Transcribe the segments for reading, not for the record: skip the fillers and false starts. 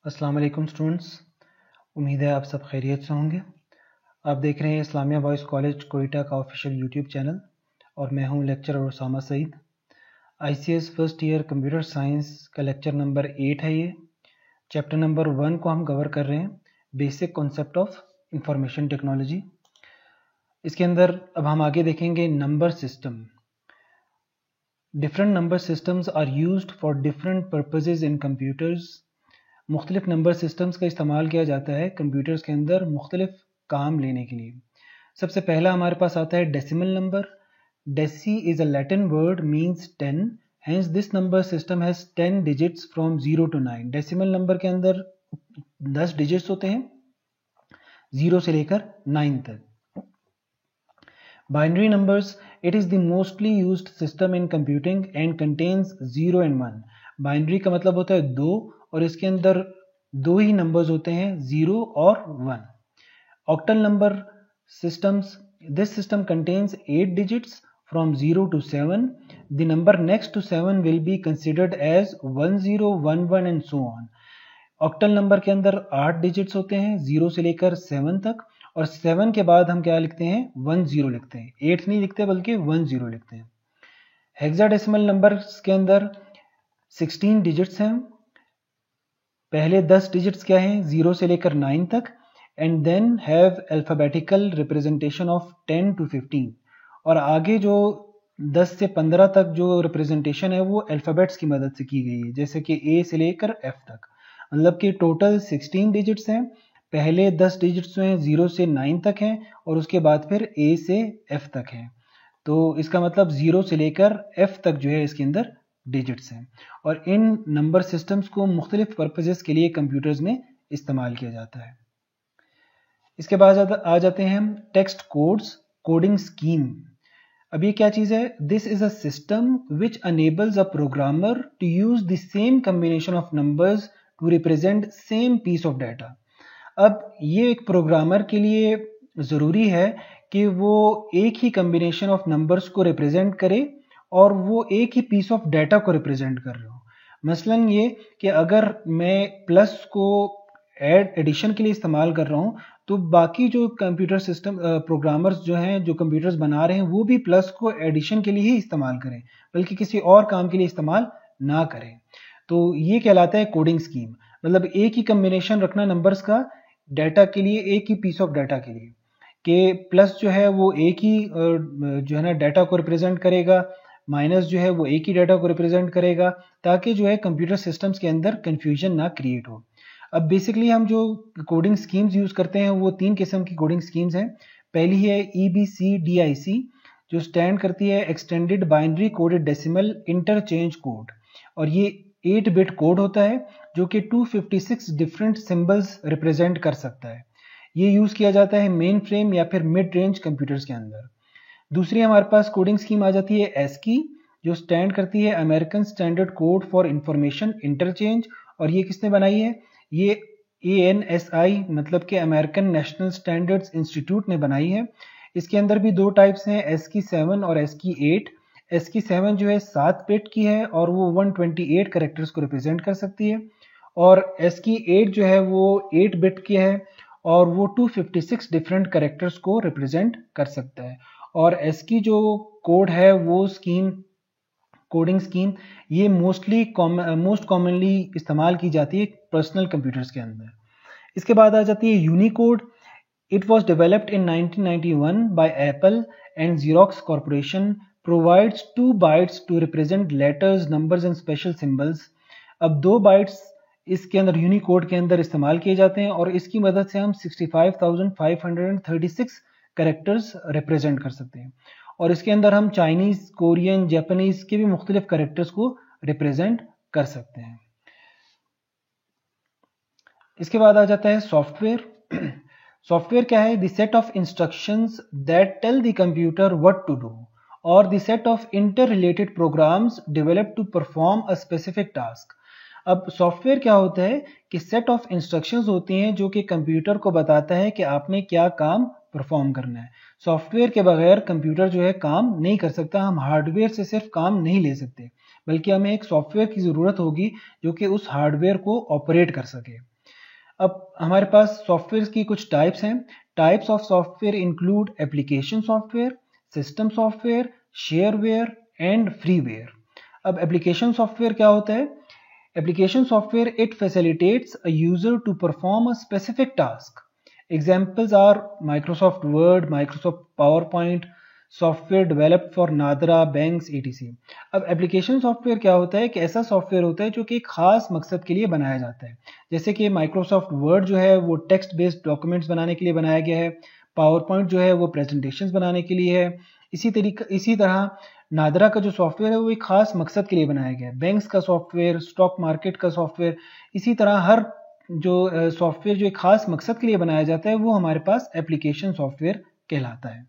अस्सलाम वालेकुम स्टूडेंट्स। उम्मीद है आप सब खैरियत से होंगे। आप देख रहे हैं इस्लामिया बॉयज़ कॉलेज कोयटा का ऑफिशियल यूट्यूब चैनल और मैं हूं lecturer Usama Saeed. ICS first year computer science का लेक्चर नंबर 8 है। ये चैप्टर नंबर 1 को हम कवर कर रहे हैं, basic concept of information technology. इसके अंदर अब हम आगे देखेंगे number system. Different number systems are used for different purposes in computers. मुख्तलिफ नंबर सिस्टम्स का इस्तेमाल किया जाता है कंप्यूटर्स के अंदर मुख्तलिफ काम लेने के लिए। सबसे पहला हमारे पास आता है decimal number. Deci is a Latin word means 10, hence this number system has 10 digits from 0 to 9। Decimal number के अंदर 10 डिजिट्स होते हैं 0 से लेकर 9 तक। Binary numbers, it is the mostly used system in computing and contains 0 and 1। Binary का मतलब होता है 2 और इसके अंदर दो ही नंबर्स होते हैं 0 और 1। Octal number systems, this system contains 8 digits from 0 to 7। The number next to 7 will be considered as 10, 11 and so on। Octal number के अंदर 8 डिजिट्स होते हैं 0 से लेकर 7 तक, और 7 के बाद हम क्या लिखते हैं 10 लिखते हैं, 8 नहीं लिखते बल्कि 10 लिखते हैं। हेक्साडेसिमल नंबर्स के अंदर 16 डिजिट्स हैं। पहले 10 डिजिट्स क्या हैं 0 से लेकर 9 तक, and then have alphabetical representation of 10 to 15। और आगे जो 10 से 15 तक जो रिप्रेजेंटेशन है वो अल्फ़ाबेट्स की मदद से की गई है, जैसे कि ए से लेकर एफ तक। मतलब कि टोटल 16 डिजिट्स हैं। पहले 10 डिजिट्स जो हैं 0 से 9 तक हैं और उसके बाद फिर ए से एफ तक हैं। तो इसका मतलब 0 से लेकर एफ तक जो है इसके अंदर डिजिट्स हैं। और इन नंबर सिस्टम्स को मुख्तलिफ पर्पसेस के लिए कंप्यूटर्स में इस्तेमाल किया जाता है। इसके बाद आ जाते हैं हम टेक्स्ट कोड्स, कोडिंग स्कीम। अब ये क्या चीज़ है? This is a system which enables a programmer to use the same combination of numbers to represent same piece of data. अब ये एक प्रोग्रामर के लिए ज़रूरी है कि वो एक ही कम्बिनेशन ऑफ नंबर्स को रिप्रेजेंट करे और वो एक ही पीस ऑफ डाटा को रिप्रेजेंट कर रहे हो। मसलन ये कि अगर मैं प्लस को एडिशन के लिए इस्तेमाल कर रहा हूँ तो बाकी जो कंप्यूटर सिस्टम प्रोग्रामर्स जो हैं, जो कंप्यूटर्स बना रहे हैं, वो भी प्लस को एडिशन के लिए ही इस्तेमाल करें, बल्कि किसी और काम के लिए इस्तेमाल ना करें। तो ये कहलाता है कोडिंग स्कीम। मतलब एक ही कम्बिनेशन रखना नंबर्स का डाटा के लिए, एक ही पीस ऑफ डाटा के लिए, कि प्लस जो है वो एक ही जो है ना डाटा को रिप्रेजेंट करेगा, माइनस जो है वो एक ही डाटा को रिप्रेजेंट करेगा, ताकि जो है कंप्यूटर सिस्टम्स के अंदर कंफ्यूजन ना क्रिएट हो। अब बेसिकली हम जो कोडिंग स्कीम्स यूज़ करते हैं वो 3 किस्म की कोडिंग स्कीम्स हैं। पहली है EBCDIC, जो स्टैंड करती है extended binary coded decimal interchange code, और ये 8 बिट कोड होता है जो कि 256 डिफरेंट सिंबल्स रिप्रेजेंट कर सकता है। ये यूज़ किया जाता है मेन फ्रेम या फिर मिड रेंज कंप्यूटर्स के अंदर। दूसरी हमारे पास कोडिंग स्कीम आ जाती है ASCII, जो स्टैंड करती है American standard code for information interchange, और ये किसने बनाई है? ये ANSI मतलब कि अमेरिकन नेशनल स्टैंडर्ड्स इंस्टीट्यूट ने बनाई है। इसके अंदर भी दो टाइप्स हैं, ASCII 7 और ASCII 8। ASCII 7 जो है 7 बिट की है और वो 128 कैरेक्टर्स को रिप्रेजेंट कर सकती है, और ASCII 8 जो है वो 8 बिट की है और वो 256 डिफरेंट कैरेक्टर्स को रिप्रेजेंट कर सकता है। और ASCII जो कोड है वो स्कीम, कोडिंग स्कीम, ये मोस्ट कॉमनली इस्तेमाल की जाती है पर्सनल कंप्यूटर्स के अंदर। इसके बाद आ जाती है Unicode. It was developed in 1991 by Apple and Xerox corporation, provides 2 bytes to represent letters, numbers and special symbols. अब 2 बाइट्स इसके अंदर यूनिकोड के अंदर इस्तेमाल किए जाते हैं और इसकी मदद से हम 65,536 कैरेक्टर्स रिप्रेजेंट कर सकते हैं। और इसके अंदर हम चाइनीज़, कोरियन, जापानीज़ के भी मुख्तलिफ कैरेक्टर्स को रिप्रेजेंट कर सकते हैं। इसके बाद आ जाता है सॉफ्टवेयर। सॉफ्टवेयर क्या है? The set of instructions that tell the computer what to do, और the set of interrelated programs developed to perform a specific task. अब सॉफ्टवेयर क्या होता है कि सेट ऑफ इंस्ट्रक्शंस होती हैं जो कि कंप्यूटर को बताता है कि आपने क्या काम परफॉर्म करना है। सॉफ्टवेयर के बगैर कंप्यूटर जो है काम नहीं कर सकता। हम हार्डवेयर से सिर्फ काम नहीं ले सकते, बल्कि हमें एक सॉफ्टवेयर की ज़रूरत होगी जो कि उस हार्डवेयर को ऑपरेट कर सके। अब हमारे पास सॉफ्टवेयर की कुछ टाइप्स हैं। Types of software include application software, system software, shareware and freeware. अब एप्लीकेशन सॉफ्टवेयर क्या होता है? Application software it facilitates a user to perform a specific task. Examples are Microsoft Word, Microsoft PowerPoint, software developed for NADRA, banks, etc। अब application software क्या होता है कि ऐसा सॉफ्टवेयर होता है जो कि एक खास मकसद के लिए बनाया जाता है। जैसे कि माइक्रोसॉफ्ट वर्ड जो है वो टेक्स्ट बेस्ड डॉक्यूमेंट्स बनाने के लिए बनाया गया है, पावर पॉइंट जो है वो प्रेजेंटेशंस बनाने के लिए है। इसी तरह नादरा का जो सॉफ्टवेयर है वो एक खास मकसद के लिए बनाया गया है। बैंक्स का सॉफ्टवेयर, स्टॉक मार्केट का सॉफ्टवेयर, इसी तरह हर जो सॉफ्टवेयर जो एक खास मकसद के लिए बनाया जाता है वो हमारे पास एप्लीकेशन सॉफ्टवेयर कहलाता है।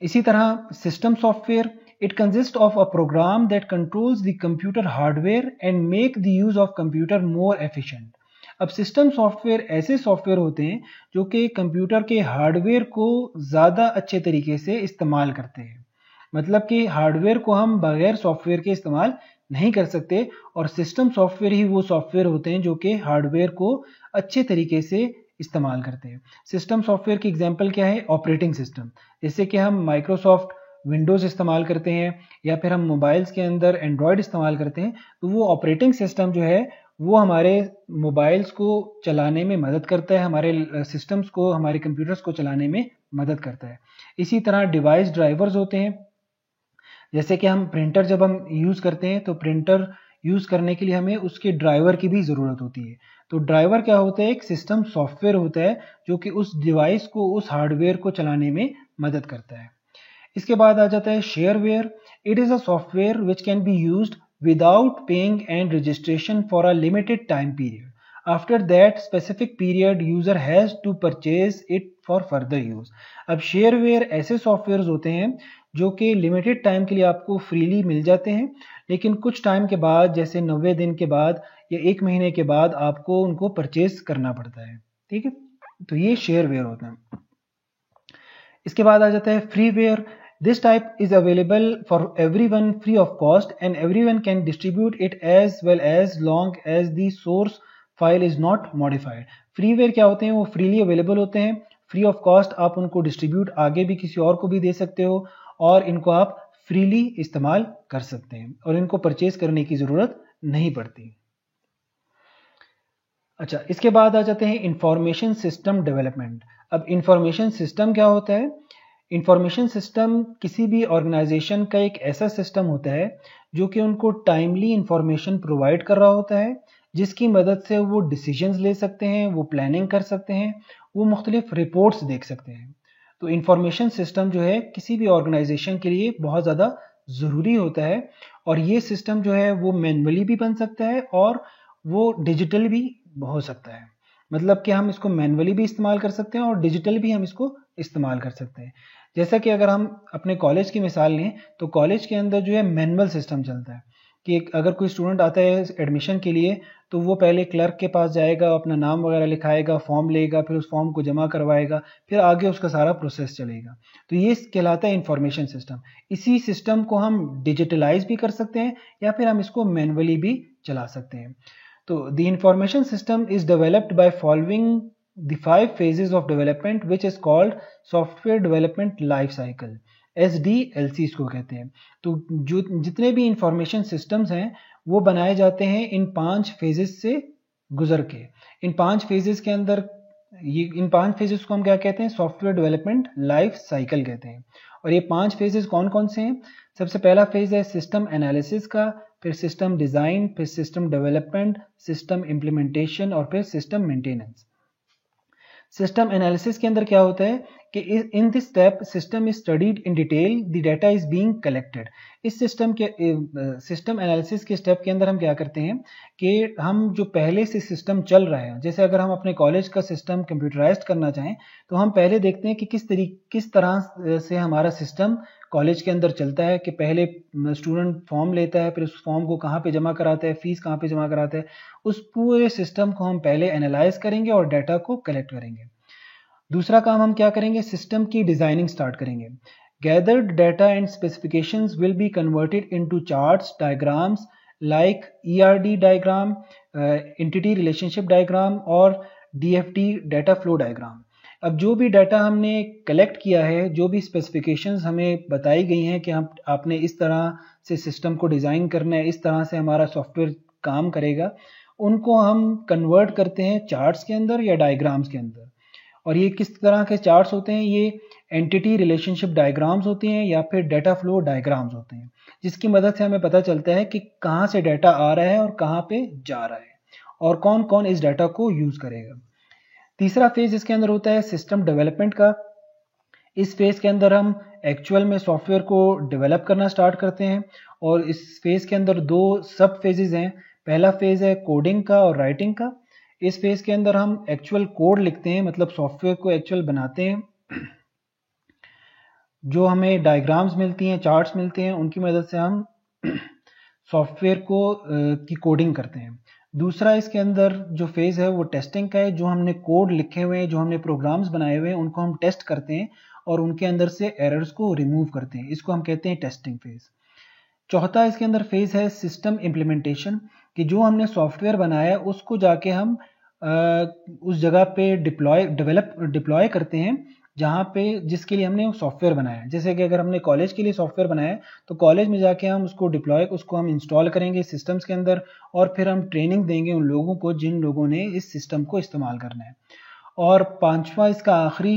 इसी तरह system software it consist of a program that controls the computer hardware and make the use of computer more efficient. अब सिस्टम सॉफ्टवेयर ऐसे सॉफ्टवेयर होते हैं जो कि कंप्यूटर के हार्डवेयर को ज़्यादा अच्छे तरीके से इस्तेमाल करते हैं। मतलब कि हार्डवेयर को हम बगैर सॉफ्टवेयर के इस्तेमाल नहीं कर सकते, और सिस्टम सॉफ्टवेयर ही वो सॉफ्टवेयर होते हैं जो कि हार्डवेयर को अच्छे तरीके से इस्तेमाल करते हैं। सिस्टम सॉफ्टवेयर की एग्जांपल क्या है? Operating system. जैसे कि हम माइक्रोसॉफ्ट विंडोज़ इस्तेमाल करते हैं या फिर हम मोबाइल्स के अंदर एंड्रॉयड इस्तेमाल करते हैं, तो वो ऑपरेटिंग सिस्टम जो है वो हमारे मोबाइल्स को चलाने में मदद करता है, हमारे सिस्टम्स को, हमारे कंप्यूटर्स को चलाने में मदद करता है। इसी तरह डिवाइस ड्राइवर्स होते हैं। जैसे कि हम प्रिंटर जब हम यूज़ करते हैं तो प्रिंटर यूज़ करने के लिए हमें उसके ड्राइवर की भी ज़रूरत होती है। तो ड्राइवर क्या होता है? एक सिस्टम सॉफ्टवेयर होता है जो कि उस डिवाइस को, उस हार्डवेयर को चलाने में मदद करता है। इसके बाद आ जाता है shareware. It is a software which can be used without paying and registration for a limited time period. After that specific period user has to purchase it for further use. अब शेयरवेयर ऐसे software होते हैं जो कि limited time के लिए आपको freely मिल जाते हैं, लेकिन कुछ टाइम के बाद, जैसे 90 दिन के बाद या 1 महीने के बाद, आपको उनको परचेज करना पड़ता है। ठीक है, तो ये शेयरवेयर होते हैं। इसके बाद आ जाता है freeware. This type is available for everyone free of cost and everyone can distribute it as well as long as the source file is not modified. Freeware क्या होते हैं? वो फ्रीली अवेलेबल होते हैं, फ्री ऑफ कॉस्ट। आप उनको distribute आगे भी किसी और को भी दे सकते हो, और इनको आप फ्रीली इस्तेमाल कर सकते हैं और इनको परचेज करने की ज़रूरत नहीं पड़ती। अच्छा, इसके बाद आ जाते हैं इंफॉर्मेशन सिस्टम डेवलपमेंट। अब इंफॉर्मेशन सिस्टम क्या होता है? इंफॉर्मेशन सिस्टम किसी भी ऑर्गेनाइजेशन का एक ऐसा सिस्टम होता है जो कि उनको टाइमली इंफॉर्मेशन प्रोवाइड कर रहा होता है, जिसकी मदद से वो डिसीजंस ले सकते हैं, वो प्लानिंग कर सकते हैं, वो मुख्तलिफ रिपोर्ट्स देख सकते हैं। तो इंफॉर्मेशन सिस्टम जो है किसी भी ऑर्गेनाइजेशन के लिए बहुत ज़्यादा ज़रूरी होता है, और ये सिस्टम जो है वो मैनुअली भी बन सकता है और वो डिजिटल भी हो सकता है। मतलब कि हम इसको मैनुअली भी इस्तेमाल कर सकते हैं और डिजिटल भी हम इसको इस्तेमाल कर सकते हैं। जैसा कि अगर हम अपने कॉलेज की मिसाल लें तो कॉलेज के अंदर जो है मैनुअल सिस्टम चलता है कि अगर कोई स्टूडेंट आता है एडमिशन के लिए तो वो पहले क्लर्क के पास जाएगा, अपना नाम वगैरह लिखाएगा, फॉर्म लेगा, फिर उस फॉर्म को जमा करवाएगा, फिर आगे उसका सारा प्रोसेस चलेगा। तो ये कहलाता है इंफॉर्मेशन सिस्टम। इसी सिस्टम को हम डिजिटलाइज भी कर सकते हैं या फिर हम इसको मैनुअली भी चला सकते हैं। तो the information system is developed by following the 5 phases of development which is called software development life cycle, SDLC इसको कहते हैं। तो जो जितने भी इंफॉर्मेशन सिस्टम्स हैं वो बनाए जाते हैं इन 5 फेजेस से गुजर के। इन 5 फेजेस के अंदर इन 5 फेजेस को हम क्या कहते हैं? सॉफ्टवेयर डेवलपमेंट लाइफ साइकिल कहते हैं। और ये 5 फेजेस कौन कौन से हैं? सबसे पहला फेज है सिस्टम एनालिसिस का, फिर सिस्टम डिज़ाइन, फिर सिस्टम डेवलपमेंट, सिस्टम इम्प्लीमेंटेशन और फिर सिस्टम मेंटेनेंस। सिस्टम एनालिसिस के अंदर क्या होता है कि in this step system is studied in detail, the data is being collected. इस सिस्टम एनालिसिस के स्टेप के अंदर हम क्या करते हैं कि हम जो पहले से सिस्टम चल रहा है, जैसे अगर हम अपने कॉलेज का सिस्टम कंप्यूटराइज्ड करना चाहें तो हम पहले देखते हैं कि किस तरह से हमारा सिस्टम कॉलेज के अंदर चलता है। कि पहले स्टूडेंट फॉर्म लेता है, फिर उस फॉर्म को कहाँ पे जमा कराता है, फीस कहाँ पे जमा कराता है, उस पूरे सिस्टम को हम पहले एनालाइज करेंगे और डाटा को कलेक्ट करेंगे। दूसरा काम हम क्या करेंगे? सिस्टम की डिजाइनिंग स्टार्ट करेंगे। Gathered data and specifications will be converted into charts, diagrams like ERD diagram, entity relationship diagram और DFD डाटा फ्लो डायग्राम। अब जो भी डाटा हमने कलेक्ट किया है, जो भी स्पेसिफिकेशंस हमें बताई गई हैं कि हम आपने इस तरह से सिस्टम को डिज़ाइन करना है, इस तरह से हमारा सॉफ्टवेयर काम करेगा, उनको हम कन्वर्ट करते हैं चार्ट्स के अंदर या डायग्राम्स के अंदर। और ये किस तरह के चार्ट्स होते हैं? ये एंटिटी रिलेशनशिप डायग्राम्स होते हैं या फिर डाटा फ्लो डायग्राम्स होते हैं, जिसकी मदद से हमें पता चलता है कि कहाँ से डाटा आ रहा है और कहाँ पे जा रहा है और कौन कौन इस डाटा को यूज़ करेगा। तीसरा फेज इसके अंदर होता है सिस्टम डेवलपमेंट का। इस फेज के अंदर हम एक्चुअल में सॉफ्टवेयर को डेवलप करना स्टार्ट करते हैं और इस फेज के अंदर दो सब फेजेस हैं। पहला फेज है कोडिंग का और राइटिंग का। इस फेज के अंदर हम एक्चुअल कोड लिखते हैं, मतलब सॉफ्टवेयर को एक्चुअल बनाते हैं। जो हमें डायग्राम्स मिलती हैं, चार्ट्स मिलते हैं, उनकी मदद से हम सॉफ्टवेयर को की कोडिंग करते हैं। दूसरा इसके अंदर जो फेज़ है वो टेस्टिंग का है। जो हमने कोड लिखे हुए हैं, जो हमने प्रोग्राम्स बनाए हुए हैं, उनको हम टेस्ट करते हैं और उनके अंदर से एरर्स को रिमूव करते हैं। इसको हम कहते हैं टेस्टिंग फेज़। चौथा इसके अंदर फेज़ है सिस्टम इम्प्लीमेंटेशन, कि जो हमने सॉफ्टवेयर बनाया है उसको जाके हम उस जगह पे डिप्लॉय करते हैं जहाँ पे जिसके लिए हमने सॉफ्टवेयर बनाया है। जैसे कि अगर हमने कॉलेज के लिए सॉफ्टवेयर बनाया है तो कॉलेज में जाके हम उसको हम इंस्टॉल करेंगे सिस्टम्स के अंदर और फिर हम ट्रेनिंग देंगे उन लोगों को जिन लोगों ने इस सिस्टम को इस्तेमाल करना है। और पांचवा इसका आखिरी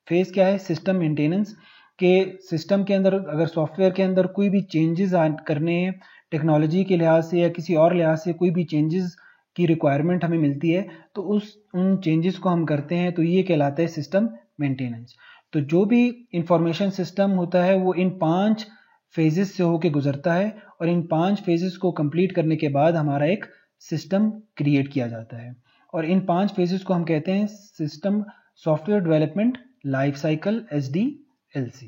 फेज़ क्या है? सिस्टम मेंटेनेंस, के सिस्टम के अंदर अगर सॉफ्टवेयर के अंदर कोई भी चेंजेस करने हैं, टेक्नोलॉजी के लिहाज से या किसी और लिहाज से कोई भी चेंजेस की रिक्वायरमेंट हमें मिलती है तो उन चेंजेस को हम करते हैं, तो ये कहलाता है सिस्टम मेंटेनेंस। तो जो भी इंफॉर्मेशन सिस्टम होता है वो इन 5 फेजेस से होके गुजरता है और इन 5 फेजेस को कंप्लीट करने के बाद हमारा एक सिस्टम क्रिएट किया जाता है। और इन 5 फेजेस को हम कहते हैं system software development life cycle, SDLC।